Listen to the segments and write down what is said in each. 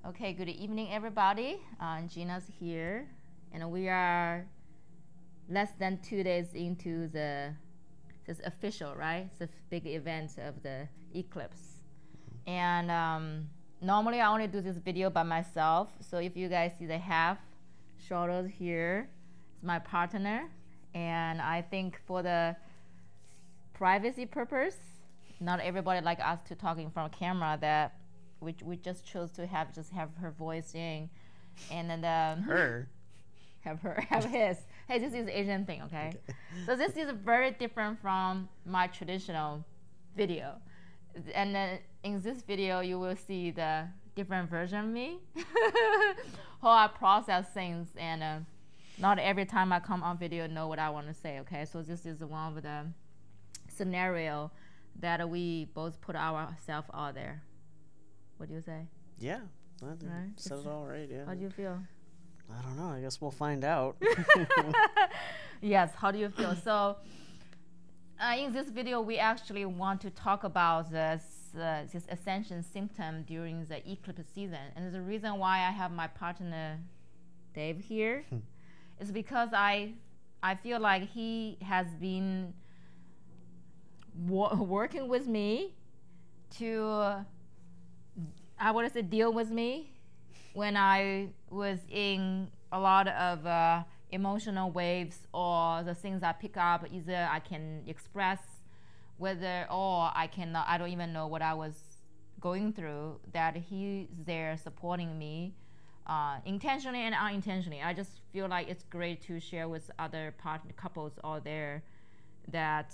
Okay, good evening, everybody. Gina's here, and we are less than 2 days into this official, right? It's a big event of the eclipse. And normally I only do this video by myself. So if you guys see the half shoulders here, it's my partner. And I think for the privacy purpose, not everybody like us to talk in front of camera, that we just chose to have her voice in, and then have his. Hey, this is Asian thing, okay? So this is very different from my traditional video, and then in this video you will see the different version of me, how I process things, and not every time I come on video know what I want to say, okay? So this is one of the scenario that we both put ourselves out there. What do you say? Yeah, I think right? said it all right. Yeah. How do you feel? I don't know. I guess we'll find out. Yes. How do you feel? So, in this video, we actually want to talk about this ascension symptom during the eclipse season, and the reason why I have my partner Dave here is because I feel like he has been working with me to, I would say, deal with me when I was in a lot of emotional waves, or the things I pick up, either I can express, whether, or I cannot, I don't even know what I was going through, that he's there supporting me intentionally and unintentionally. I just feel like it's great to share with other couples out there that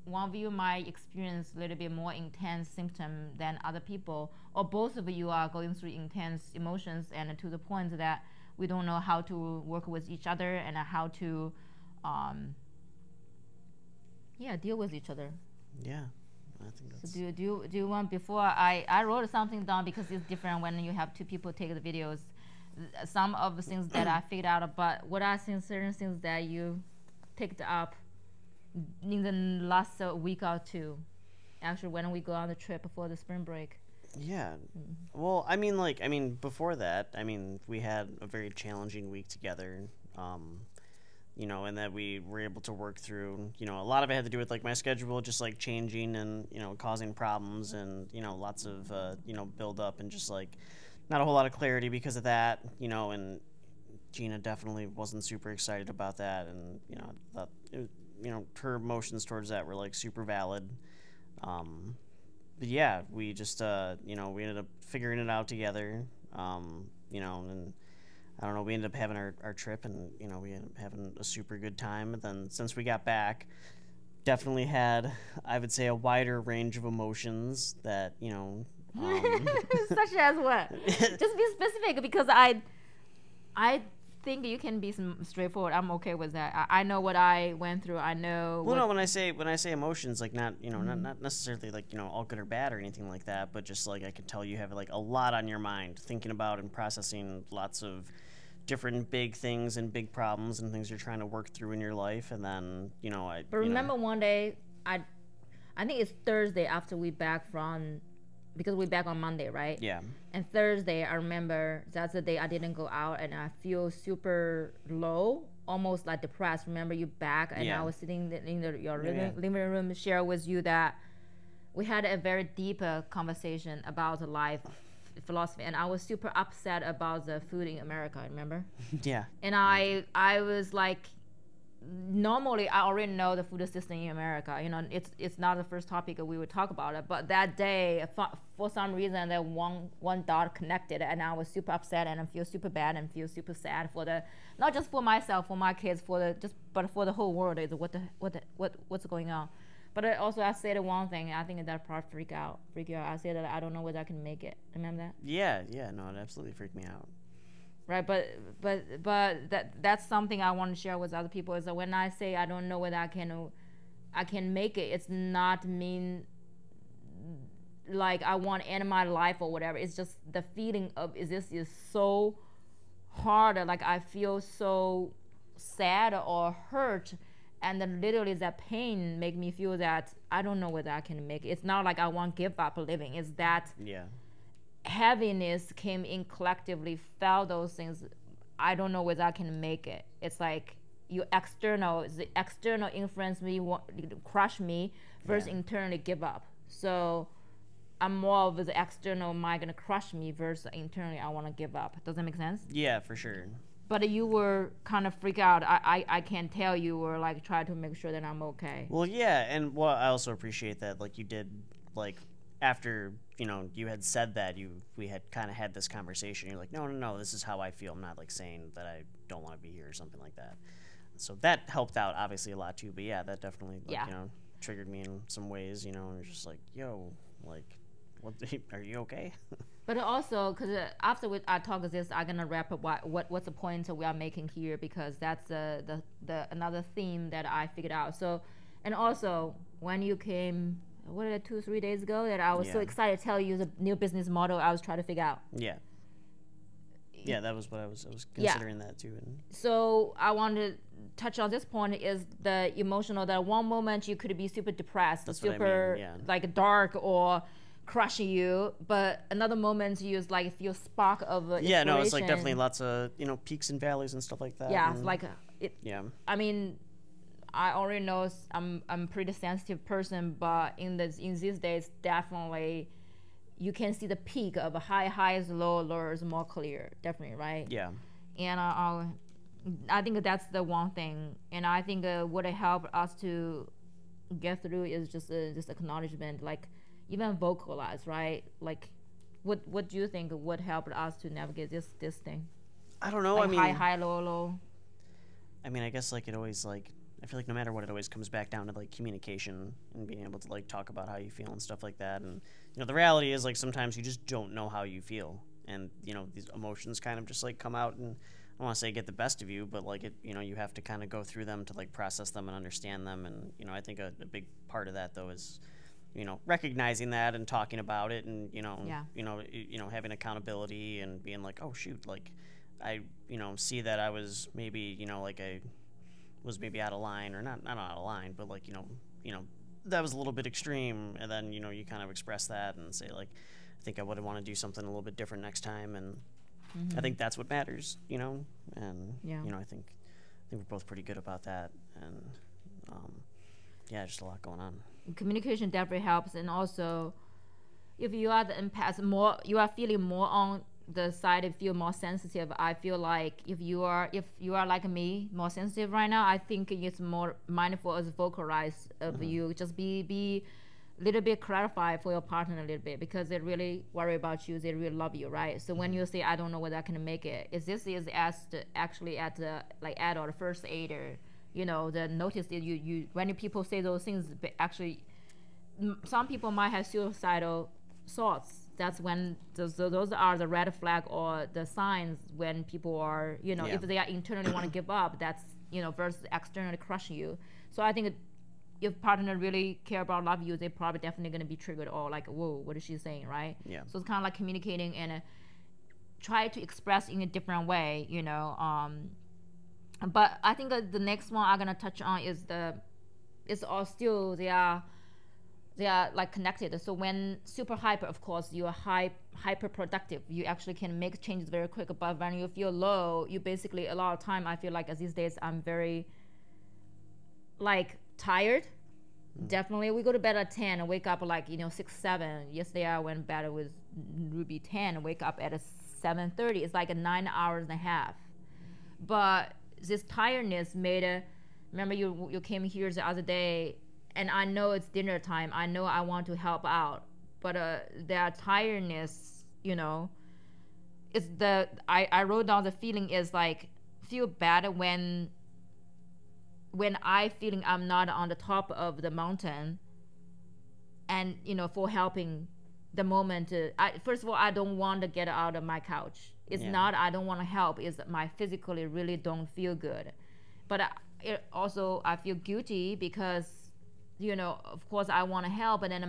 one of you might experience a little bit more intense symptom than other people, or both of you are going through intense emotions, and to the point that we don't know how to work with each other and how to deal with each other. Yeah, I think that's... So do you want, before I wrote something down because it's different when you have two people take the videos, some of the things that I figured out, but what are certain things that you picked up in the last week or two, actually, when we go on the trip before the spring break? Yeah. Well, I mean, before that, we had a very challenging week together, and that we were able to work through. A lot of it had to do with, like, my schedule just, like, changing and, causing problems, and, lots of, build up, and just, like, not a whole lot of clarity because of that, and Gina definitely wasn't super excited about that, and, thought it was, her emotions towards that were, like, super valid. But yeah, we just, we ended up figuring it out together, and I don't know, we ended up having our trip, and, we ended up having a super good time. And then since we got back, definitely had, I would say, a wider range of emotions that, Such as what? Just be specific, because I think you can be straightforward. I'm okay with that. I know what I went through. I know. Well, no, when I say emotions, like, not not necessarily, like, all good or bad or anything like that, but just, like, I can tell you have, like, a lot on your mind, thinking about and processing lots of different big things and big problems and things you're trying to work through in your life. And then But remember, one day I think it's Thursday after we back from, because we're back on Monday, right? Yeah. And Thursday, I remember that's the day I didn't go out, and I feel super low, almost like depressed. Remember, you back, and I was sitting in your living room, share with you that we had a very deep conversation about the life philosophy, and I was super upset about the food in America. Remember? Yeah. And I was like, normally I already know the food system in America. It's not the first topic we would talk about it, but that day, for some reason, that one dot connected, and I was super upset, and I feel super bad and feel super sad for not just for myself, for my kids, but for the whole world. Is what's going on. But I said one thing. I think that part freak you out. I said that I don't know whether I can make it. Remember that? Yeah. No, it absolutely freaked me out. Right, but that's something I want to share with other people, is that when I say I don't know whether I can make it, it's not mean like I want to end my life or whatever. It's just the feeling of this is so hard. Like, I feel so sad or hurt And then literally that pain make me feel that I don't know whether I can make it. It's not like I want to give up living. It's that heaviness came in collectively, felt those things. I don't know whether I can make it. It's like the external influence me, crush me, versus internally give up. So I'm more of the external, am I going to crush me, versus internally I want to give up. Does that make sense? Yeah, for sure. But you were kind of freak out. I can tell you were like try to make sure that I'm okay. Well, yeah, and well, I also appreciate that like you did like after you had said that we had kind of had this conversation. You're like, no, this is how I feel. I'm not like saying that I don't want to be here or something like that. So that helped out obviously a lot too. But yeah, that definitely triggered me in some ways. And it's just like, yo, like, what? Are you okay? But also, because after I talk this, I'm gonna wrap up what's the point we are making here, because that's the another theme that I figured out. So, and also when you came, what 2-3 days ago, that I was so excited to tell you the new business model I was trying to figure out. Yeah, that was what I was considering that too. And so I want to touch on this point is the emotional. That one moment you could be super depressed, super like dark or crushing you, but another moment you just like feel spark of inspiration. It's like definitely lots of peaks and valleys and stuff like that. It's like I mean, I already know I'm a pretty sensitive person, but in these days definitely you can see the peak of highs, lows more clear, definitely, right? And I think that's the one thing, and I think what helped us to get through is just acknowledgement, like even vocalize, right? Like what do you think would help us to navigate this thing? I don't know. Like I mean, high, low. I mean, I guess like it always like I feel like no matter what, it always comes back down to like communication and being able to like talk about how you feel and stuff like that. And the reality is like sometimes you just don't know how you feel, and these emotions kind of just like come out, and I don't want to say get the best of you, but like it you have to kind of go through them to like process them and understand them. And I think a big part of that though is recognizing that and talking about it, and having accountability and being like, oh shoot, like I see that I was maybe like I was maybe out of line, or not out of line, but like that was a little bit extreme, and then you kind of express that and say like, I think I would want to do something a little bit different next time, and I think that's what matters, and I think we're both pretty good about that, and just a lot going on. Communication definitely helps, and also if you are the empath, you are feeling more on the side and feel more sensitive. I feel like if you are like me, more sensitive right now, I think it's more mindful as vocalize of you. Just be a little bit clarified for your partner a little bit, because they really worry about you, they really love you, right? So when you say I don't know whether I can make it, is actually at the like adult first aider. The notice that you when people say those things, actually some people might have suicidal thoughts. That's when those are the red flag or the signs when people are if they are internally want to give up, that's versus externally crushing you. So I think if partner really care about, love you, they probably definitely going to be triggered, or like, whoa, what is she saying, right? So it's kind of like communicating and try to express in a different way, but I think the next one I'm gonna touch on is it's all still they are like connected. So when super hyper, of course, you are hyper productive, you actually can make changes very quick. But when you feel low, you basically a lot of time, I feel like these days I'm very like tired. Definitely we go to bed at 10 and wake up like 6, 7. Yesterday I went bed with Ruby 10 and wake up at 7:30. It's like 9 hours and a half. But this tiredness made remember you came here the other day, and I know it's dinner time, I know I want to help out, but that tiredness, it's I wrote down the feeling is like feel bad when I feeling I'm not on the top of the mountain, and for helping the moment. First of all, I don't want to get out of my couch. It's not I don't want to help, it's my physically really don't feel good. But also I feel guilty because of course I want to help, and then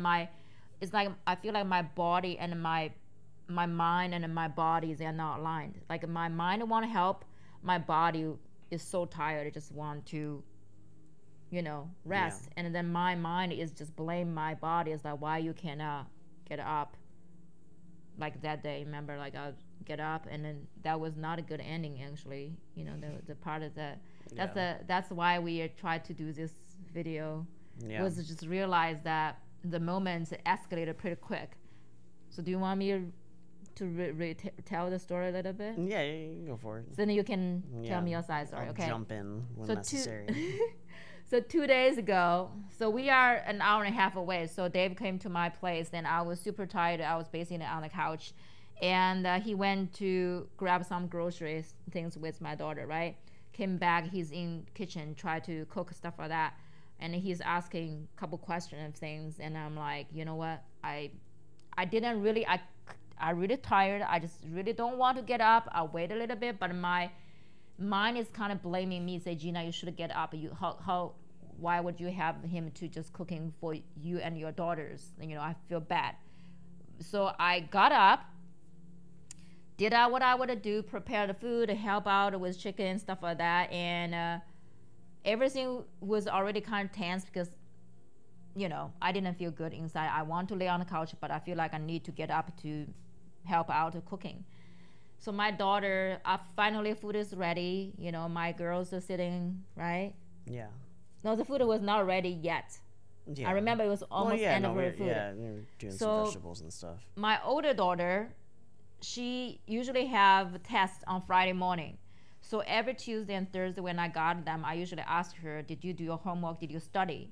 it's like I feel like my body and my mind and my body, they are not aligned. Like my mind want to help, my body is so tired, I just want to rest. And then my mind is just blame my body. It's like, why you cannot get up like that day. Remember, like I'll get up, and then that was not a good ending actually. The part of that. That's why we tried to do this video. Was to just realize that the moments escalated pretty quick. So do you want me to tell the story a little bit? Yeah, you can go for it. So then you can tell me your side story. I'll jump in when necessary. So 2 days ago, so we are an hour and a half away. So Dave came to my place, and I was super tired. I was basically on the couch, and he went to grab some groceries things with my daughter. Right, came back. He's in kitchen, try to cook stuff like that, and he's asking a couple questions and things. And I'm like, you know what? I really tired. I just really don't want to get up. I'll wait a little bit, but my mind is kind of blaming me. Say, Gina, you should get up. Why would you have him to just cooking for you and your daughters? I feel bad. So I got up, did what I would do, prepare the food, help out with chicken, stuff like that, and everything was already kind of tense because I didn't feel good inside. I want to lay on the couch, but I feel like I need to get up to help out with cooking. So my daughter, finally food is ready. My girls are sitting, right? Yeah. No, the food was not ready yet. Yeah. I remember it was almost end of her food. Yeah, we were doing some vegetables and stuff. My older daughter, she usually have tests on Friday morning. So every Tuesday and Thursday when I got them, I usually ask her, did you do your homework? Did you study?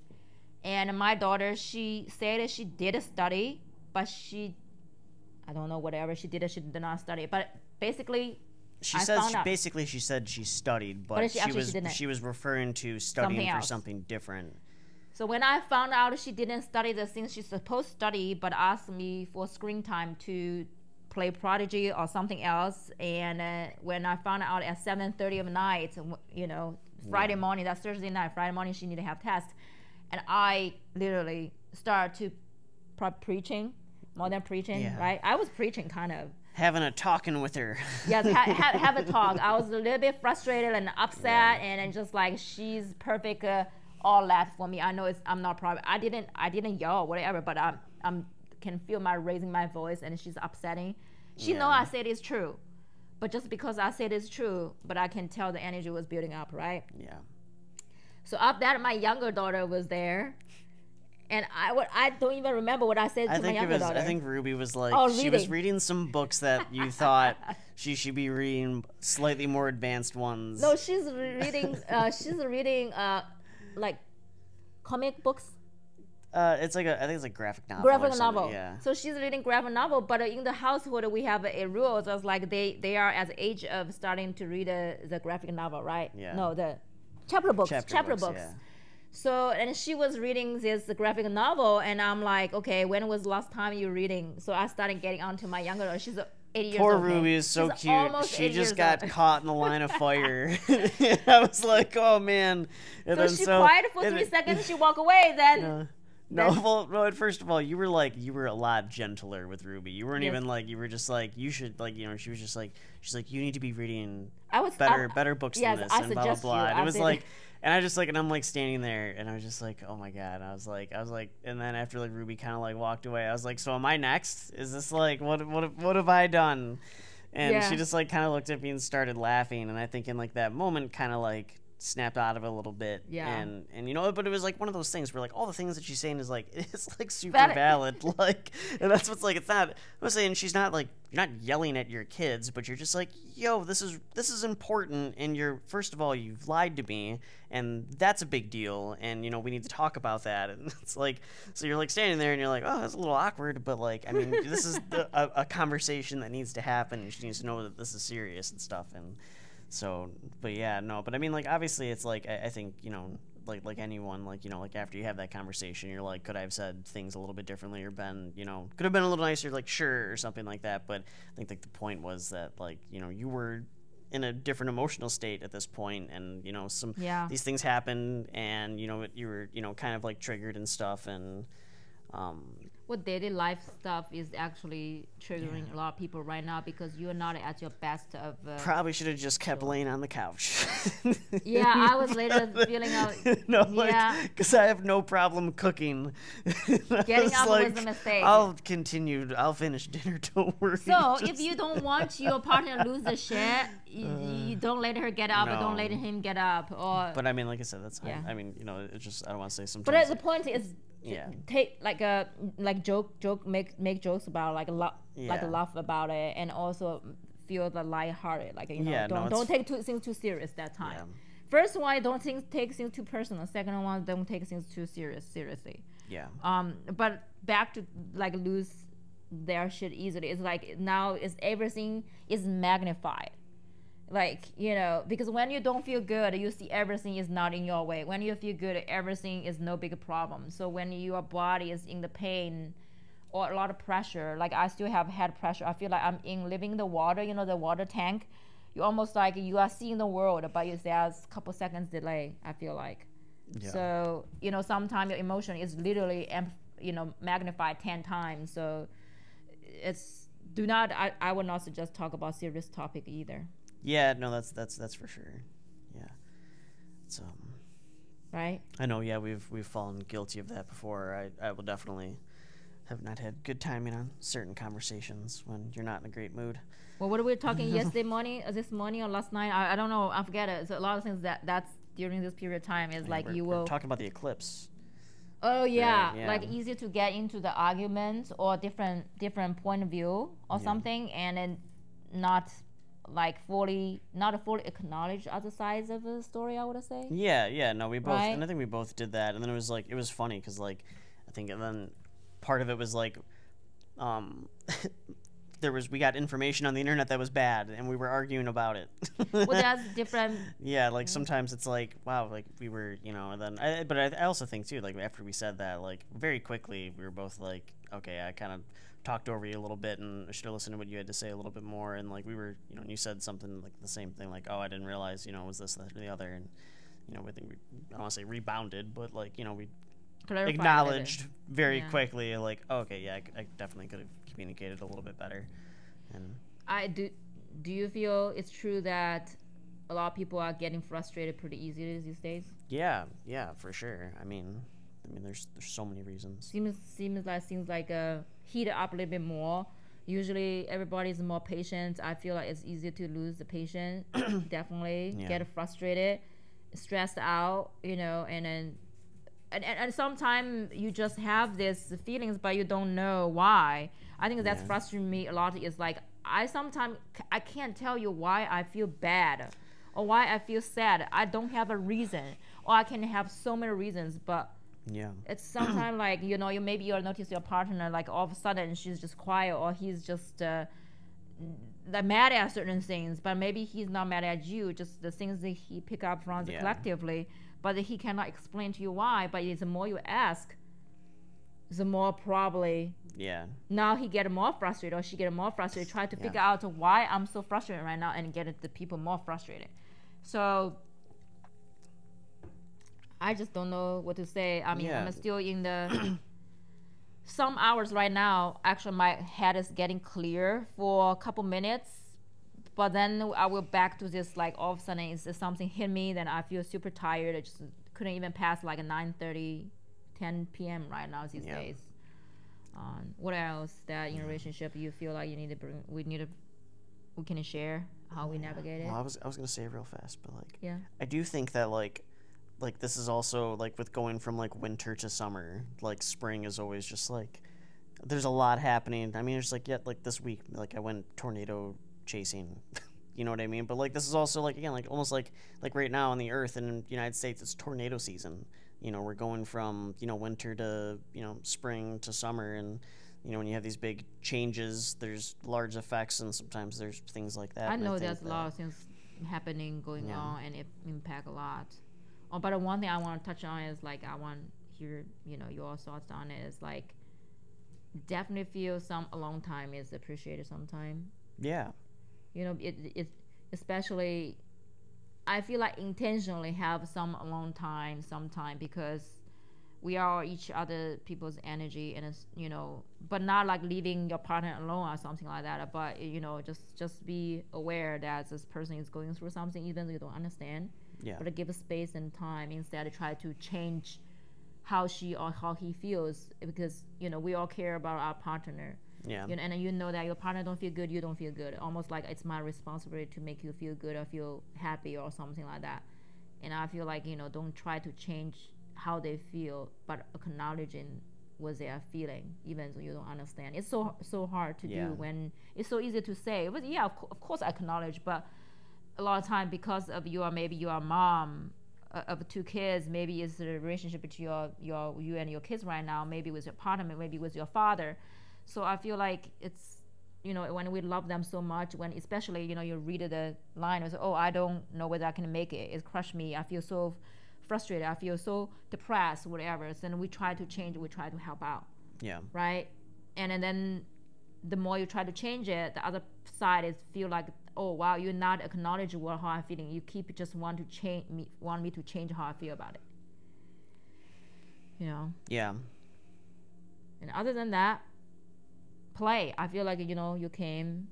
And my daughter, she said that she did study, but I don't know, whatever she did, she did not study. But basically, she said she studied, but she was referring to studying for something different. So when I found out she didn't study the things she's supposed to study, but asked me for screen time to play Prodigy or something else, and when I found out at 7:30 of night, Friday morning, that's Thursday night, Friday morning she needed to have tests, and I literally started to preaching, more than preaching, right? I was preaching kind of. Having a talking with her. Yes, have a talk. I was a little bit frustrated and upset, and just like she's perfect, all that for me. I know I'm not proud. I didn't yell or whatever, but I'm can feel my raising my voice, and she's upsetting. She know I said it's true, but just because I said it's true, but I can tell the energy was building up, right? Yeah. So after that, my younger daughter was there. And I don't even remember what I said to my younger daughter. I think Ruby was like, she was reading some books that you thought she should be reading, slightly more advanced ones. No, she's reading. Like comic books. It's like I think it's like graphic novel. Graphic novel. Yeah. So she's reading graphic novel, but in the household we have a rule that's like they are at the age of starting to read the graphic novel, right? Yeah. No, the chapter books. Chapter books. Yeah. So, and she was reading this graphic novel, and I'm like, okay, when was the last time you were reading? So I started getting onto my younger daughter. She's 8 years old. Poor Ruby is so cute. She just got caught in the line of fire. I was like, oh man. And so she cried for 3 seconds. She walked away. Then. Well, first of all, you were a lot gentler with Ruby. You weren't even like, you were just like, you should she was just like, she's like, you need to be reading better books than this, and blah blah blah. And it was like. And and I'm like standing there, and I was just like, oh my god. And I was like, and then after like Ruby kind of like walked away, I was like, so am I next? Is this like what have I done? And she just like kind of looked at me and started laughing, and I think in like that moment kind of like snapped out of it a little bit. Yeah. And but it was like one of those things where like all the things that she's saying is like it's like super valid. Like, and that's what's like, it's not, I'm saying she's not like, you're not yelling at your kids, but you're just like, yo, this is important, and first of all, you've lied to me, and that's a big deal, and we need to talk about that. And it's like, so you're like standing there and you're like, oh, that's a little awkward, but like, I mean, this is a conversation that needs to happen, and she needs to know that this is serious and stuff. And so, but yeah, no, but I mean, like, obviously it's like, I think, like anyone, like, like after you have that conversation, you're like, could I have said things a little bit differently, or been, could have been a little nicer, like, sure, or something like that. But I think like the point was that, like, you were in a different emotional state at this point, and these things happen, and you were kind of like triggered and stuff, and what daily life stuff is actually triggering a lot of people right now because you're not at your best of probably should have just kept laying on the couch. Yeah, I was later feeling out. No, Yeah, because I have no problem cooking. getting up was a mistake. I'll finish dinner, don't worry. So if you don't want your partner to lose the shit, you don't let her get up, or don't let him get up, or. But I mean, like I said, that's. Yeah. I mean, you know, it's just I don't want to say sometimes. But the point is, yeah. take make jokes about laugh about it, and also feel the lighthearted, like don't take things too serious that time. Yeah. First one, don't take things too personal. Second one, don't take things too seriously. Yeah. But back to like lose their shit easily. It's like now everything is magnified. Like, you know, because when you don't feel good, you see everything is not in your way. When you feel good, everything is no big problem. So when your body is in the pain or a lot of pressure, like I still have had pressure. I feel like I'm living in the water, you know, the water tank. You almost like you are seeing the world, but there's a couple seconds delay, I feel like. Yeah. So, you know, sometimes your emotion is literally, magnified 10 times. So I would not suggest talk about serious topic either. Yeah, no, that's for sure. Yeah, it's right. I know. Yeah, we've fallen guilty of that before. I will definitely have not had good timing on certain conversations when you're not in a great mood. Well, what were we talking yesterday morning, this morning or last night? I don't know. I forget it. So a lot of things that's during this period of time is like we're talking about the eclipse. Oh yeah, like easier to get into the argument or different point of view or something, and then not fully acknowledge other sides of the story, I would say. Yeah, no, we both, and I think we both did that, and then it was funny because I think, and then part of it was we got information on the internet that was bad, and we were arguing about it. Well, that's different. Yeah, sometimes it's wow, we were, and then but I also think too, after we said that, very quickly we were both okay, I kind of talked over you a little bit, and I should have listened to what you had to say a little bit more, and we were, and you said something the same thing, oh, I didn't realize, it was this, that, or the other, and I think I don't want to say rebounded, but we clarified acknowledged very quickly, okay, yeah, I definitely could have communicated a little bit better. And do you feel it's true that a lot of people are getting frustrated pretty easily these days? Yeah, for sure. I mean, there's so many reasons. Seems like heat up a little bit more. Usually everybody's more patient. I feel like it's easier to lose the patience. Definitely get frustrated, stressed out, and then and sometimes you just have these feelings, but you don't know why. I think that's frustrating me a lot. Is I can't tell you why I feel bad or why I feel sad. I don't have a reason, or I can have so many reasons, but it's sometimes you maybe you'll notice your partner all of a sudden she's just quiet, or he's just mad at certain things, but maybe he's not mad at you, just the things that he pick up from collectively, but he cannot explain to you why. But the more you ask, the more probably now he get more frustrated, or she get more frustrated, try to figure out why I'm so frustrated right now, and get the people more frustrated. So I just don't know what to say. I mean, I'm still in the some hours right now. Actually, my head is getting clear for a couple minutes, but then I will back to this all of a sudden it's something hit me, then I feel super tired. I just couldn't even pass 9:30, 10 p.m. right now these days. What else that in a relationship you feel like you need to bring? We can share how we navigate it. Well, I was gonna say real fast, but I do think that this is also with going from winter to summer. Spring is always just there's a lot happening. I mean, it's this week I went tornado chasing. You know what I mean? But this is also again almost like right now on the Earth in the United States, it's tornado season. We're going from winter to spring to summer, and when you have these big changes, there's large effects, and sometimes there's things like that. I know there's a lot of things happening going on, and it impact a lot. Oh, but one thing I want to touch on is I want to hear your thoughts on it. Is definitely feel some alone time is appreciated sometimes. Yeah. It especially. I feel intentionally have some alone time sometime, because we are each other people's energy, and it's, you know, but not like leaving your partner alone or something like that, but you know, just be aware that this person is going through something even though you don't understand. Yeah. But to give space and time instead of try to change how she or how he feels, because you know, we all care about our partner. Yeah. You know, and you know that your partner don't feel good, you don't feel good, almost like it's my responsibility to make you feel good or feel happy or something like that. And I feel like, you know, don't try to change how they feel, but acknowledging what they are feeling, even though you don't understand. It's so hard to do when it's so easy to say. But yeah, of course I acknowledge, but a lot of time because of maybe you are mom of 2 kids, maybe it's the relationship between you and your kids right now, maybe with your partner, maybe with your father. So I feel like it's, you know, when we love them so much, when especially, you know, you read the line, it's, oh, I don't know whether I can make it. It crushed me. I feel so frustrated. I feel so depressed, whatever. So then we try to change it. We try to help out. Yeah. Right? And then the more you try to change it, the other side is feel like, oh, wow, you're not acknowledging how I'm feeling. You keep just want me to change how I feel about it. You know? Yeah. And other than that, play. I feel like, you know, you came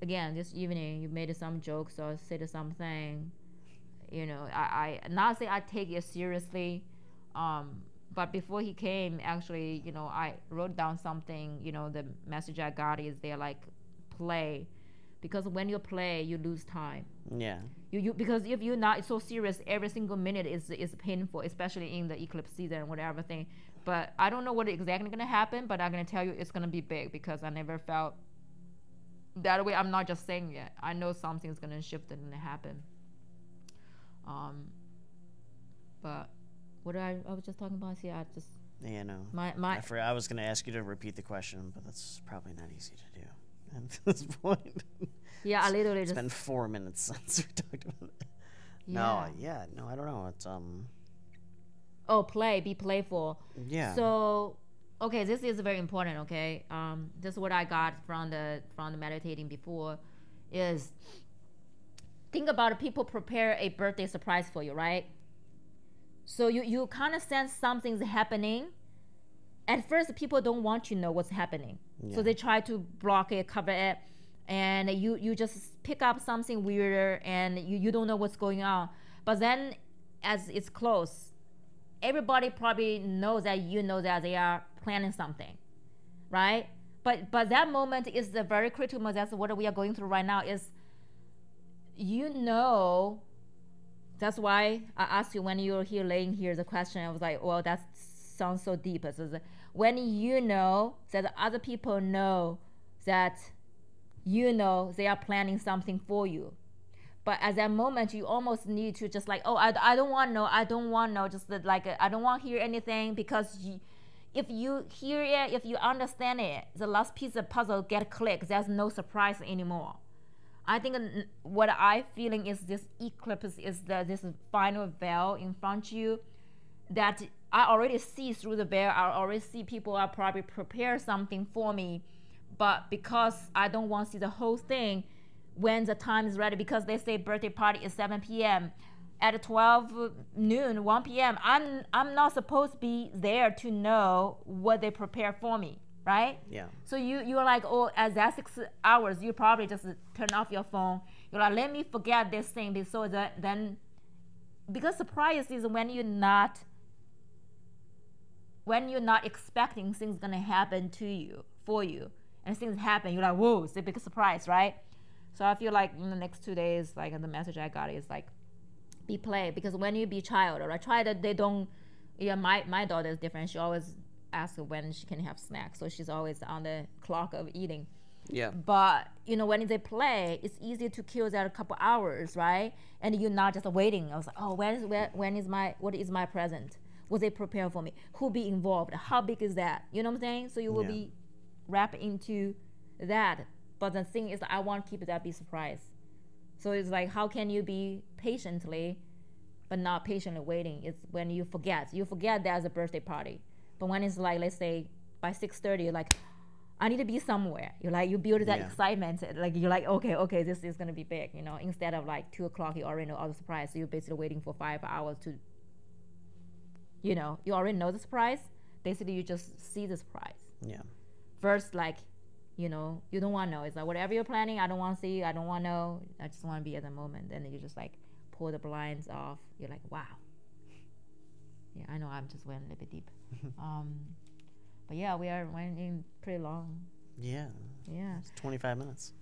again this evening, you made some jokes or said something, you know, I not say I take it seriously, but before he came, actually, you know, I wrote down something, you know, the message I got is there, like, play, because when you play you lose time. Yeah. You because if you're not so serious, every single minute is painful, especially in the eclipse season, whatever thing. But I don't know what exactly going to happen, but I'm going to tell you it's going to be big, because I never felt that way. I'm not just saying it. I know something's going to shift and happen. But what I was just talking about, see, I just... Yeah, no. I was going to ask you to repeat the question, but that's probably not easy to do at this point. Yeah, I literally it's been 4 minutes since we talked about it. Yeah. No, I don't know. It's Oh, be playful. Yeah. So, okay, this is very important. Okay, this is what I got from the meditating before, is think about it, people prepare a birthday surprise for you, right? So you kind of sense something's happening. At first, people don't want to know what's happening, so they try to block it, cover it, and you just pick up something weirder, and you don't know what's going on. But then, as it's close, everybody probably knows that you know that they are planning something, right? But that moment is the very critical moment. That's what we are going through right now. Is, you know, that's why I asked you when you were here laying here the question. I was like, well, that sounds so deep. So when you know that other people know that you know they are planning something for you, but at that moment you almost need to just like, oh, I don't want to know, just like, I don't want to hear anything, because if you hear it, if you understand it, the last piece of puzzle get clicked. There's no surprise anymore. I think what I feeling is this eclipse is this final veil in front of you, that I already see through the veil. I already see people are probably prepare something for me, but because I don't want to see the whole thing, when the time is ready, because they say birthday party is 7 p.m. at 12 noon, 1 p.m. I'm not supposed to be there to know what they prepare for me, right? Yeah. So you're like, oh, at that 6 hours, you probably just turn off your phone. You're like, let me forget this thing, so that then, because surprise is when you're not expecting things gonna happen to you, for you, and things happen, you're like, whoa, it's a big surprise, right? So I feel like in the next 2 days, like, the message I got is like, be play, because when you be child, or I try that they don't. Yeah, my daughter is different. She always asks when she can have snacks, so she's always on the clock of eating. Yeah. But you know, when they play, it's easy to kill that a couple hours, right? And you're not just waiting. I was like, oh, what is my present? What they prepare for me? Who be involved? How big is that? You know what I'm saying? So you will be wrapped into that. But the thing is, I want to keep that be surprise. So it's like, how can you be patiently, but not patiently waiting? It's when you forget there's a birthday party. But when it's like, let's say by 6:30, you're like, I need to be somewhere. You're like, you build that excitement. Like, you're like, okay, this is gonna be big, you know. Instead of like 2 o'clock, you already know all the surprise. So you're basically waiting for 5 hours to you know, you already know the surprise. Basically, you just see the surprise. Yeah. First, like, you know, you don't want to know. It's like whatever you're planning, I don't want to see. I don't want to know. I just want to be at the moment. Then you just like pull the blinds off. You're like, wow. Yeah, I know. I'm just went a little bit deep. But yeah, we are running pretty long. Yeah. Yeah. It's 25 minutes.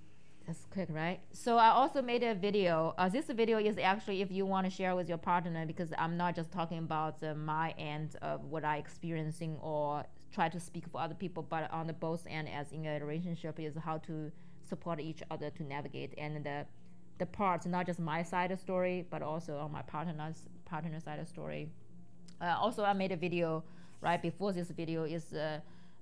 That's quick, right? So I also made a video. This video is actually if you want to share with your partner, because I'm not just talking about my end of what I experiencing or try to speak for other people, but on the both end as in a relationship is how to support each other to navigate. And the parts, not just my side of the story, but also on my partner side of the story. Also, I made a video right before this video is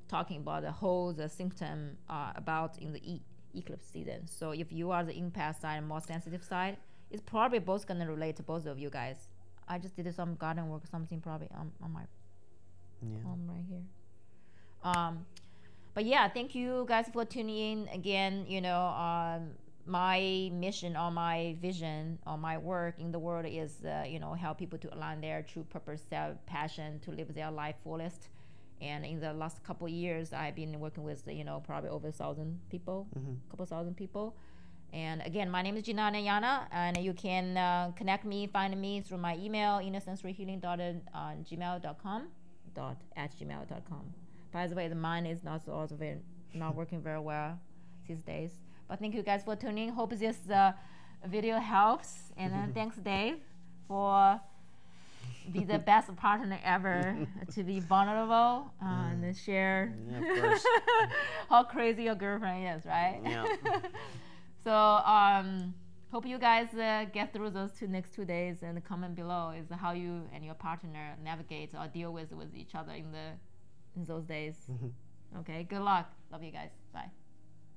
talking about the symptom about in the eclipse season. So if you are the empath side and more sensitive side, it's probably both gonna relate to both of you guys. I just did some garden work, something probably on my palm right here. But yeah, thank you guys for tuning in again. You know, my mission or my vision or my work in the world is you know, help people to align their true purpose, their passion to live their life fullest. And in the last couple of years, I've been working with, you know, probably over 1,000 people, couple thousand people. And again, my name is Gina Anayana, and you can connect me, find me through my email, innersensoryhealing.gmail.com. By the way, the mine is not working very well these days. But thank you guys for tuning. Hope this video helps. And thanks, Dave, for be the best partner ever to be vulnerable and share how crazy your girlfriend is, right? Yeah. So hope you guys get through those next 2 days, and comment below is how you and your partner navigate or deal with each other in those days. Okay, good luck. Love you guys. Bye.